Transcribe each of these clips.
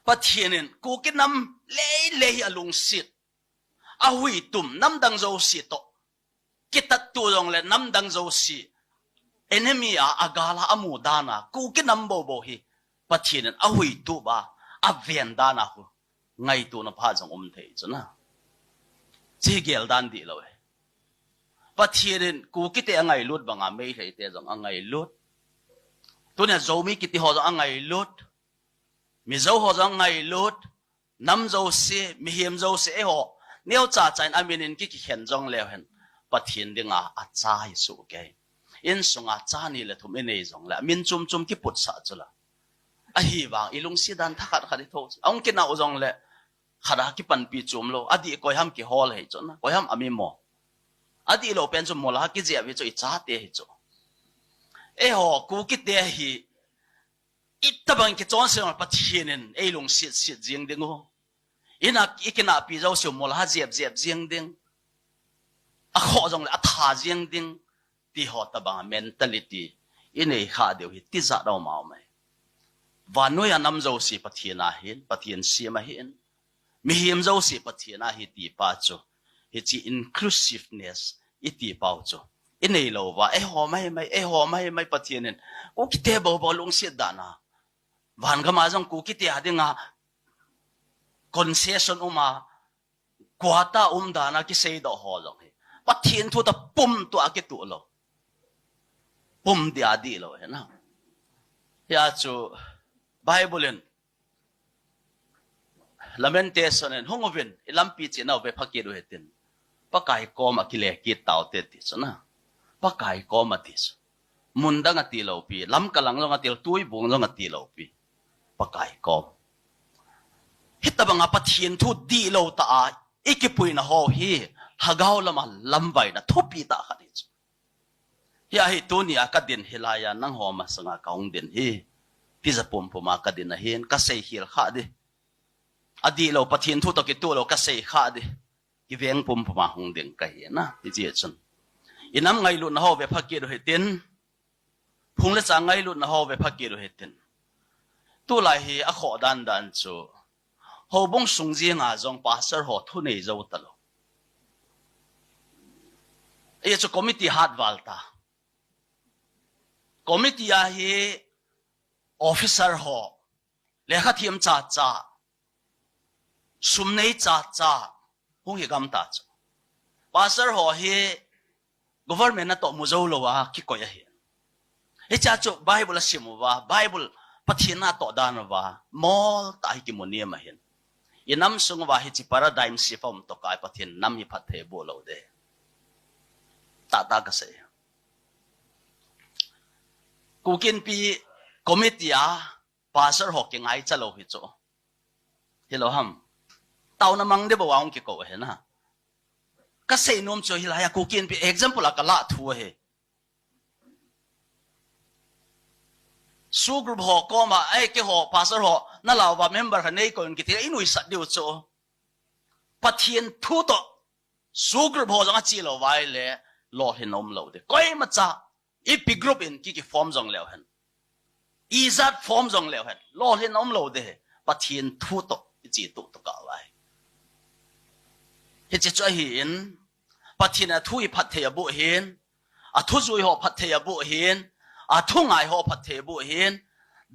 pathianin ku ki nam le alung sit a hui tum nam dang zo si to kitat tu rong le nam dang zo si enemy a agala amu dana ku ki nam bo hi pathianin a hui tu ba a ven dana hu ngai tu na pha jong thei chuna chi gel dan di lo pathianin ku ki te ngai lut banga mei thei te jong ngai lut tu ne zo mi ki ti ho jong ngai lut mi zo ho jong ngai lut nam zo se mi hiam zo se e ho neo cha chain aminin ki khen jong le hen pathian dinga a cha hi su ke in sunga cha ni le thum nei jong la min chum ki put sa chula a hi wang ilung si dan thakat khari tho ong ki na ojong le khara ki pan pi chum lo adi koi ham ki hol he chona koi ham ami mo adi lo pen chum mola ki je wi cho I cha te hi cho e ho ku ki te hi itabang ki chon se pathianin e lung si jing ding ho ina ikina pi zo su mol ha jeb jing ding a kho jong le a tha jing ding ti ho ta ba mentality inei kha deu hi ti za do mau mai van noi anam zo si pathiana hin pathian si ma hin mi him zo si pathiana hi ti pa chu hi chi inclusiveness I ti pau chu inei lo wa e ho mai pathianin ko ki te bo lung si dana van ga ma jong ku ki te adinga concession uma kwata dana ki sei do ho jong he pathian thu ta pum to aki tu lo pum dia di lo he na ya chu bible in lamentation en hongovin ilampi chi na ve phaki do hetin pakai ko ma kile ki taw te ti chana pakai ko ma ti munda nga ti lo pi lam kalang nga til tui bung nga ti lo pi pakai ko hitabanga pathian thu di lo ta a ikipui na ho hi hagaw lama lambai na thopi ta khani ya hi tunia ka din hilaya nang ho ma sanga kaung din hi ti za pum puma ka din na hin ka sei hil kha de adi lo pathian thu to ki tu lo ka sei kha de ki veng pum puma hung ding ka hi na ti je chun inam ngai lu na ho ve phaki ro hetin phung le cha ngai lu na ho ve phaki ro hetin tu lai hi a kho dan chu ho bong sung ji nga jong pastor ho thu nei zo ta lo e chu committee hat walta committee a hi officer ho lekha thiam cha sum nei cha hung hi gam ta chu pastor ho hi government na to mu zo lo wa ki ko ya hi e cha chu bible simu wa bible pathina to dan wa mol ta ki monia ma hin inam sung wa hi chi paradigm sifom to kai pathin nam hi phathe bo lo de ta ka se kukin pi committee a pastor ho ki ngai chalo hi cho hello ham tau na mang de bo wang ki ko he na ka se nom cho hilaya kukin pi example a kala thu he su group ho ko ma ai ke ho pastor ho na law ba member ha nei ko ki ti inui sa diu cho pathian thu to su group ho jang chi lo wai le lo he nom lo de koi ma cha I pi group in ki form jong lew han izat form jong lew han lo he nom lo de pathian thu to chi tu to ka wai he chi choi hin pathian a thu I phat the bu hin a thu zui ho phat the bu hin a thu ngai ho phat the bu hin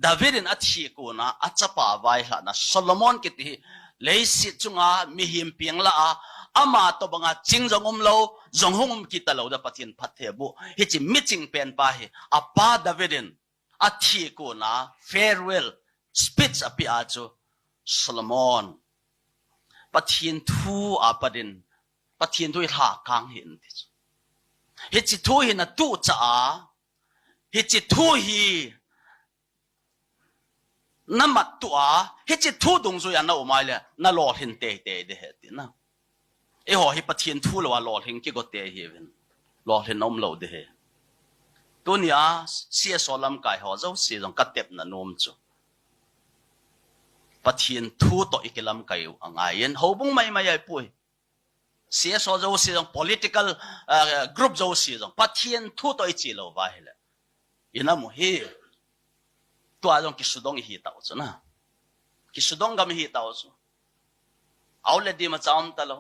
David in a thi ko na a chapa vai hla na Solomon ki ti leisi chunga mi him piang la a ama to banga chingjong lo zonghum ki talo da pathian phathe bu hi chi meeting pen pa hi a pa David in a thi ko na farewell speech api a chu Solomon pathian thu a padin pathian thu ha kang hin ti hi chi thu hi na tu cha a hi chi thu hi namat tu a hi chi thu dong zu ya na o mai le na lo hin te de he ti na e ho hi pathian thu lo wa lo hin ki go te hi ven lo hin nom lo de he tunia sia solam kai ho zo si jong ka tep na nom chu pathian thu to ikilam kai angai yen ho bung mai ai pui sia so zo si jong political group zo si jong pathian thu to I chi lo wa he le ina mo hi tua jong ki sudong hi tao chu na ki sudong gam hi tao so au le di ma cham ta lo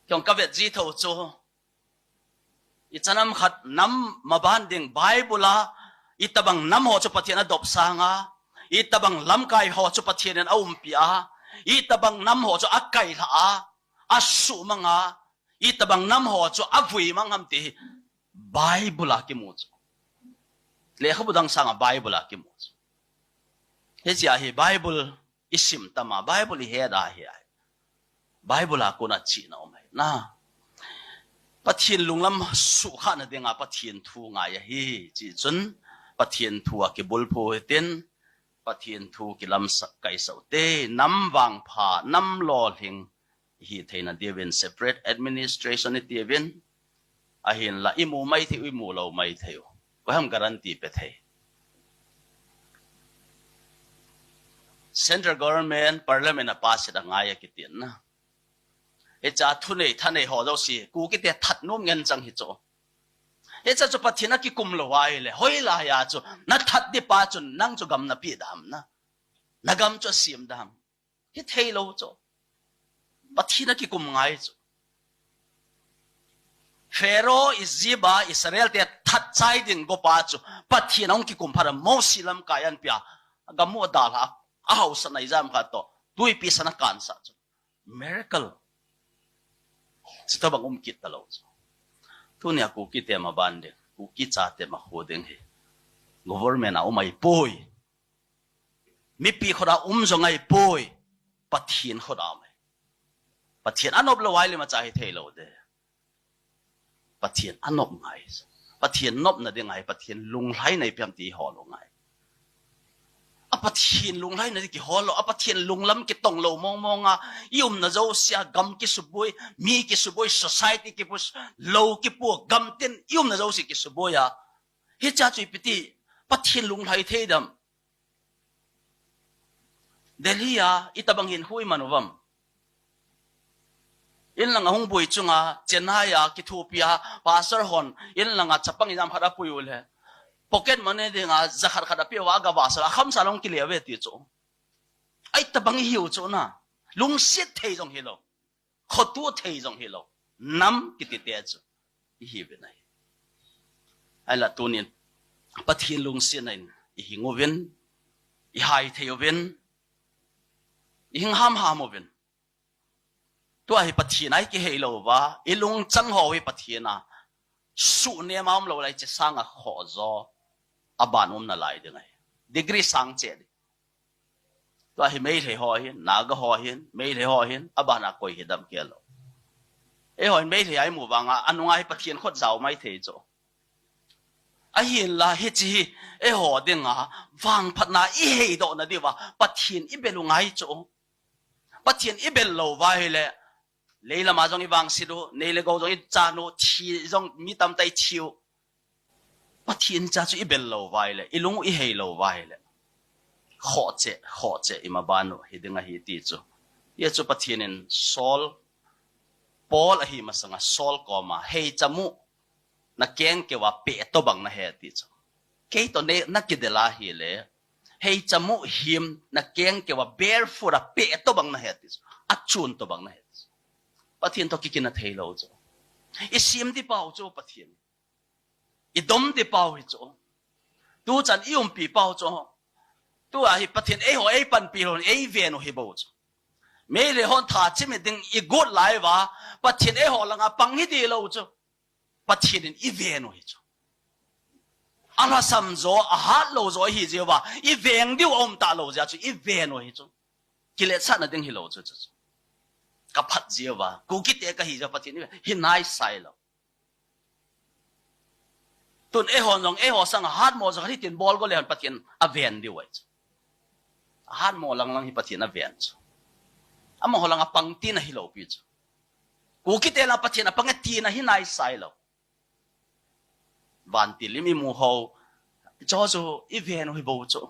kyong ka vet ji tho cho i chanam khat nam ma ban ding bible a i tabang nam ho cho pathian adop sanga i tabang lam kai ho cho pathian an aum pia i tabang nam ho cho akai tha a asu manga i tabang nam ho cho avui mangam ti bible a ki mu cho le khabudang sanga bible a ki mu cho he chia hi bible isim tama bible he da hi bible a kona chi na omai na pathian lunglam su kha na denga pathian thu nga ya hi chi chun pathian thu a ki bul pho ten pathian thu ki lam sak kai so te nam wang pha nam lo hing hi theina devin separate administration ni devin a hin la imu mai thi imu lo mai theo wa ham guarantee pe the central government parliament a pass da nga ya ki tin na e cha thu nei than nei ho do si ku ki te that nom ngen chang hi cho e cha chu pathina ki kum lo wai le hoi la ya chu na that di pa chu nang chu gam na pi dam na gam chu sim dam hi thei lo cho pathina ki kum ngai chu Pharaoh Iziba Israel te that chai din go pa chu pathina ong ki kum phara mo silam kayan pia gamu dal ha a house na exam kha to tui pi sana kan sa chu miracle sitabang kit talo tu nia ku ki te ma bande ku ki cha te ma hodeng he government a umai poi mi pi khora zongai poi pathin khora mai pathin anop lo wai le ma cha hi thei lo de pathin anop ngai pathin nop na de ngai pathin lung lai nei piam ti ho lo ngai apathin lung lai na ki holo apathin lung lam ki tong lo mong monga yum na zo sia gam ki suboi mi ki suboi society ki pus lo ki pu gam tin yum na zo si ki suboi ya hi cha chui piti pathin lung lai theidam delhi ya itabang hin hui manuvam in lang hong boi chunga chennai ya ki thupia pastor hon in lang a chapang exam hara puil he pocket money dinga zakhar khada pe wa ga wasala kham salong ki lewe ti cho ai tabang hiu cho na lung sit thei jong hilo khotu thei jong hilo nam ki ti te chu hi be nai ai la tunin pathin lung sin nain hi ngoven i hai theoven i hing ham oven to ai pathin ai ki hei lo wa i lung chang ho wi pathina su ne mam lo lai che sanga kho zo aban na lai de ngai degree sang che to hi mei le ho hin na ga ho hin mei le ho hin abana koi hidam ke lo e hoi mei le ai mu wanga anungai pathian khot zau mai the cho a hin la hi chi e ho dinga wang phatna i hei do na diwa pathian i belungai cho pathian i bel lo wa hele leila ma jong i wang sidu neile go jong i chanu thi jong mi tam tai chiu pathian cha chu i bel lo wai le ilung i hei lo wai le kho che ima banu hidinga hi ti chu ye chu pathian in sol pol a hi masanga sol koma hei chamu na keng ke wa pe to bang na he ti chu ke to ne na ki de la hi le hei chamu him na keng ke wa barefoot a pe to bang na he ti chu achun to bang na he pathian to ki kin na thei lo chu i sim di pau chu pathian i dom di pau hi chu tu chan i pi pau chu tu a hi pathian e ho e pan pi hon e ve no hi bo chu me le hon tha chi me ding i god lai wa pathian e ho langa pang hi di lo chu pathian in i ve no hi chu ala sam zo a hat lo zo hi je wa i veng diu om ta lo ja chu i ve no hi chu kile sa na ding hi lo chu chu ka phat je wa ku ki te ka hi ja pathian hi nai sai lo tun e hon long e ho sang hat mo za hi tin bol go le han pathian a ven di wai hat mo lang hi pathian a ven chu amo ho lang a pang tin hi lo pi chu ku ki te la pathian a pang ti na hi nai sai lo van ti limi mu ho cho zo i ven hi bo chu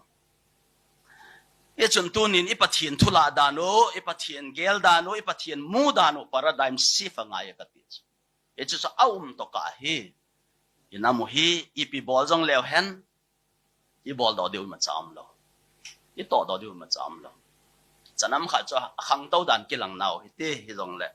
e chun tunin i pathian thula da no i pathian gel da no i pathian mu da no paradigm shift anga ya ka ti e chu so aum to ka hi inamu hi ipi bol jong leo hen i bol do deu ma cham lo ít tỏ đó điều mà chạm lo chẳng nắm khát cho hàng tàu đàn kia lằng nào thì hi rong lệ